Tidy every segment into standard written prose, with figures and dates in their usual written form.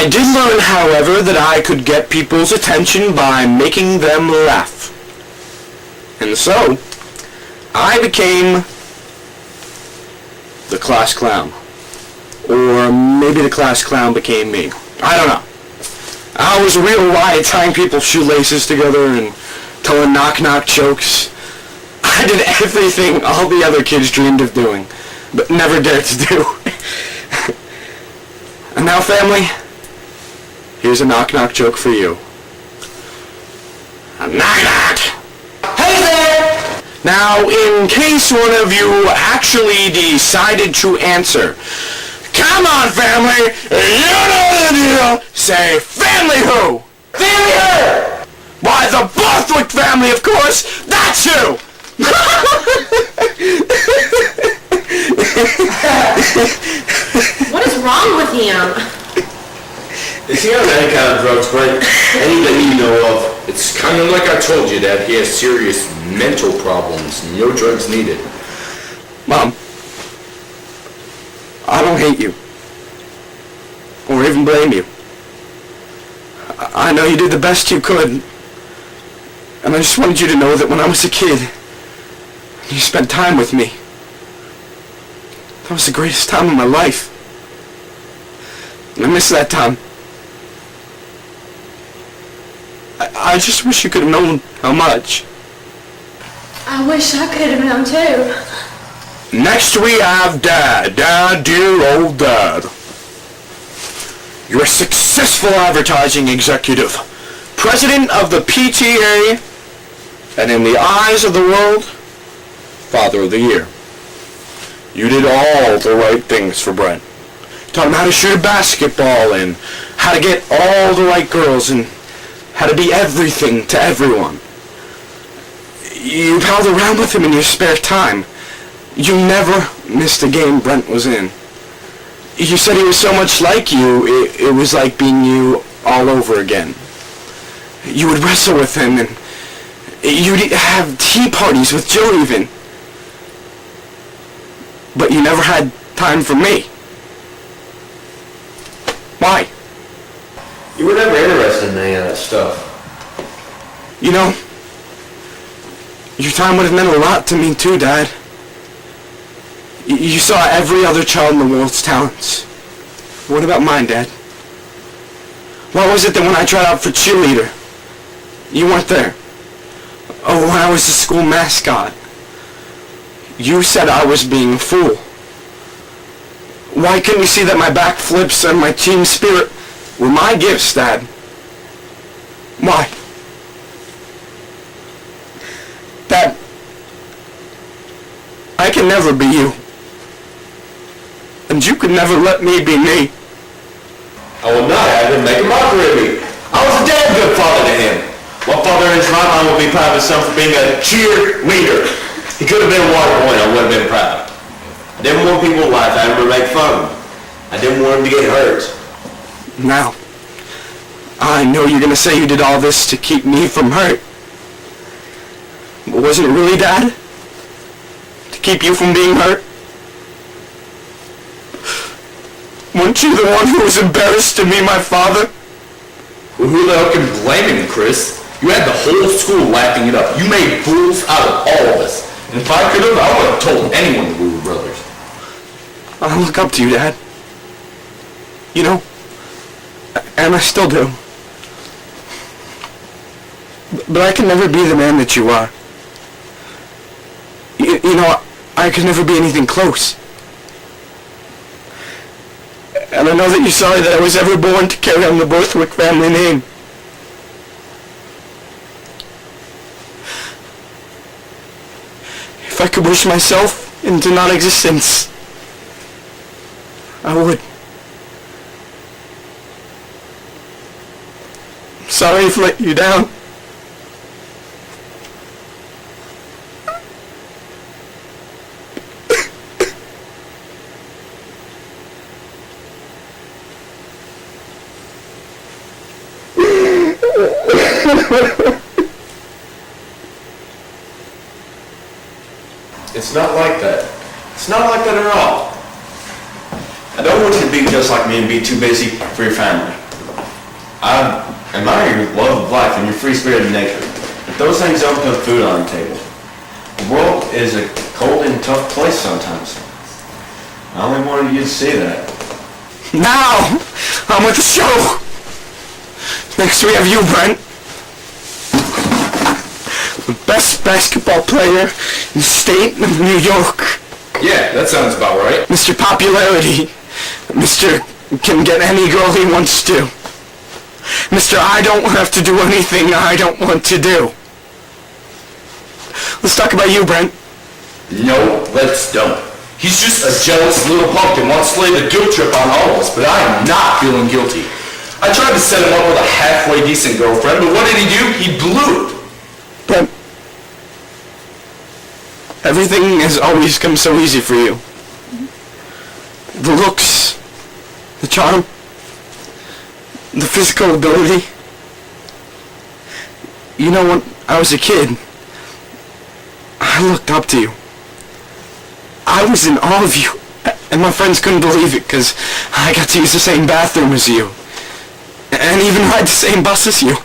I did learn, however, that I could get people's attention by making them laugh. And so, I became the class clown. Or maybe the class clown became me. I don't know. I was a real riot, tying people's shoelaces together and telling knock-knock jokes. I did everything all the other kids dreamed of doing, but never dared to do. And now, family, here's a knock-knock joke for you. Knock-knock! Hey there! Now, in case one of you actually decided to answer, come on, family! You know the deal! Say, family who? Family who? Why, the Borthwick family, of course! That's who! What is wrong with him? Is he on any kind of drugs, Brent? Anything you know of? It's kind of like I told you, Dad. He has serious mental problems. No drugs needed. Mom, I don't hate you. Or even blame you. I know you did the best you could. And I just wanted you to know that when I was a kid, you spent time with me. That was the greatest time of my life. And I miss that time. I just wish you could have known how much. I wish I could have known too. Next we have Dad. Dad, dear old Dad. You're a successful advertising executive, president of the PTA, and in the eyes of the world, Father of the Year. You did all the right things for Brent. Taught him how to shoot a basketball and how to get all the right girls and how to be everything to everyone. You palled around with him in your spare time. You never missed a game Brent was in. You said he was so much like you, it was like being you all over again. You would wrestle with him and you'd have tea parties with Joe even. But you never had time for me. Why? You were never interested in any of that stuff. You know, your time would have meant a lot to me too, Dad. You saw every other child in the world's talents. What about mine, Dad? Why was it that when I tried out for cheerleader, you weren't there? Oh, when I was the school mascot, you said I was being a fool. Why couldn't you see that my backflips and my team spirit were my gifts, Dad? Why? Dad, I can never be you. And you could never let me be me. I will not have him make a mockery of me. I was a damn good father to him. What father in his right mind would be proud of his son for being a cheerleader? He could have been a water boy and I would have been proud. I didn't want people to laugh at him or make fun of him. I didn't want him to get hurt. Now, I know you're going to say you did all this to keep me from hurt. But wasn't it really, Dad? To keep you from being hurt? Weren't you the one who was embarrassed to meet my father? Well, who the hell can blame him, Chris? You had the whole school laughing it up. You made fools out of all of us. And if I could have, I would have told anyone that we were brothers. I look up to you, Dad. You know, and I still do. But I can never be the man that you are. You know, I could never be anything close. And I know that you're sorry that I was ever born to carry on the Borthwick family name. If I could wish myself into non-existence, I would. I'm sorry I've let you down. It's not like that. It's not like that at all. I don't want you to be just like me and be too busy for your family. I admire your love of life and your free spirit of nature. But those things don't put food on the table. The world is a cold and tough place sometimes. I only wanted you to see that. Now, I'm with the show. Next we have you, Brent. The best basketball player in the state of New York. Yeah, that sounds about right. Mr. Popularity. Mr. Can get any girl he wants to. Mr. I don't have to do anything I don't want to do. Let's talk about you, Brent. No, let's don't. He's just a jealous little punk that wants to lay the guilt trip on all of us, but I am not feeling guilty. I tried to set him up with a halfway decent girlfriend, but what did he do? He blew it. Brent, everything has always come so easy for you. The looks, the charm, the physical ability. You know, when I was a kid, I looked up to you. I was in awe of you, and my friends couldn't believe it because I got to use the same bathroom as you, and even ride the same bus as you.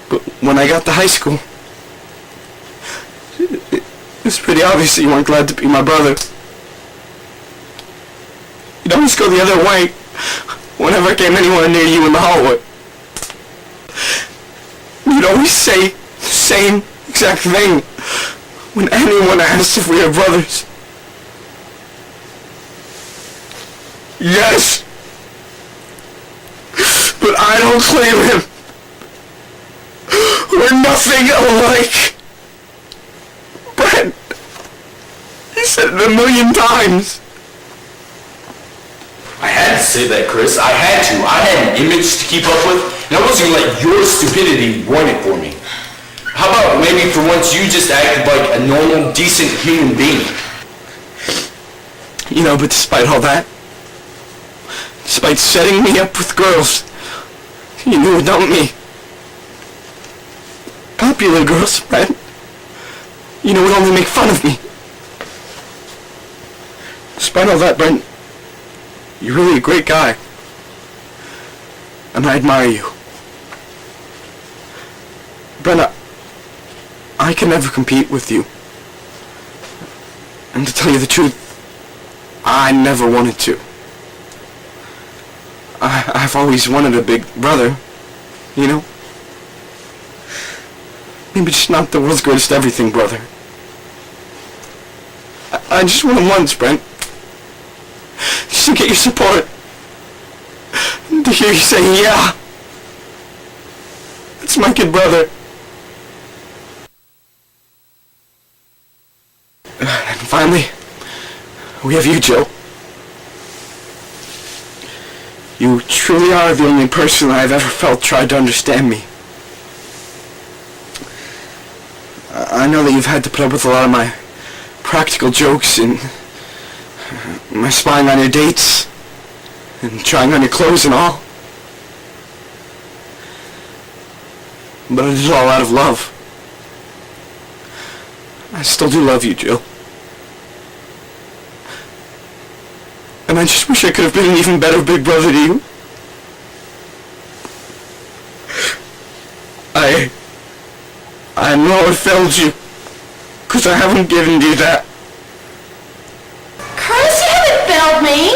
But when I got to high school, it was pretty obvious that you weren't glad to be my brother. You'd always go the other way whenever I came anywhere near you in the hallway. You'd always say the same exact thing when anyone asked if we were brothers. Yes, but I don't claim him. We're nothing alike. Brent, you said it 1,000,000 times. I had to say that, Chris. I had to. I had an image to keep up with, and I wasn't going to let your stupidity ruin it for me. How about maybe for once you just acted like a normal, decent human being? You know, but despite all that, despite setting me up with girls, you knew about me. Popular girls, Brent. You know, would only make fun of me. Despite all that, Brent, you're really a great guy. And I admire you. Brent, I can never compete with you. And to tell you the truth, I never wanted to. I've always wanted a big brother, you know? Maybe just not the world's greatest everything brother. I just want him once, Brent. Just to get your support. And to hear you say, yeah, it's my kid brother. And finally, we have you, Jill. You truly are the only person I've ever felt tried to understand me. I know that you've had to put up with a lot of my practical jokes and my spying on your dates and trying on your clothes and all. But it is all out of love. I still do love you, Jill. And I just wish I could have been an even better big brother to you. I know I failed you, because I haven't given you that. Chris, you haven't failed me.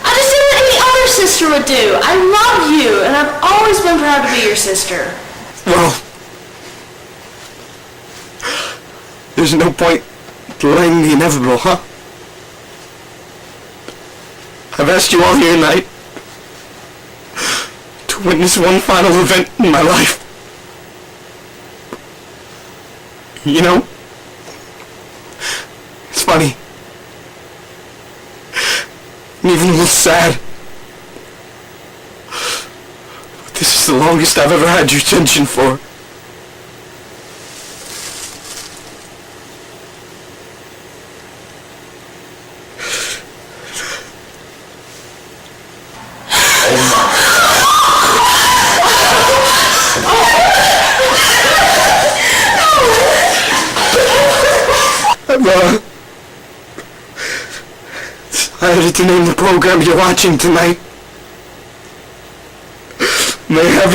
I just did what any other sister would do. I love you, and I've always been proud to be your sister. Well, there's no point delaying the inevitable, huh? I've asked you all here tonight to witness one final event in my life. You know, it's funny, and even a little sad, but this is the longest I've ever had your attention for. I decided to name the program you're watching tonight May I have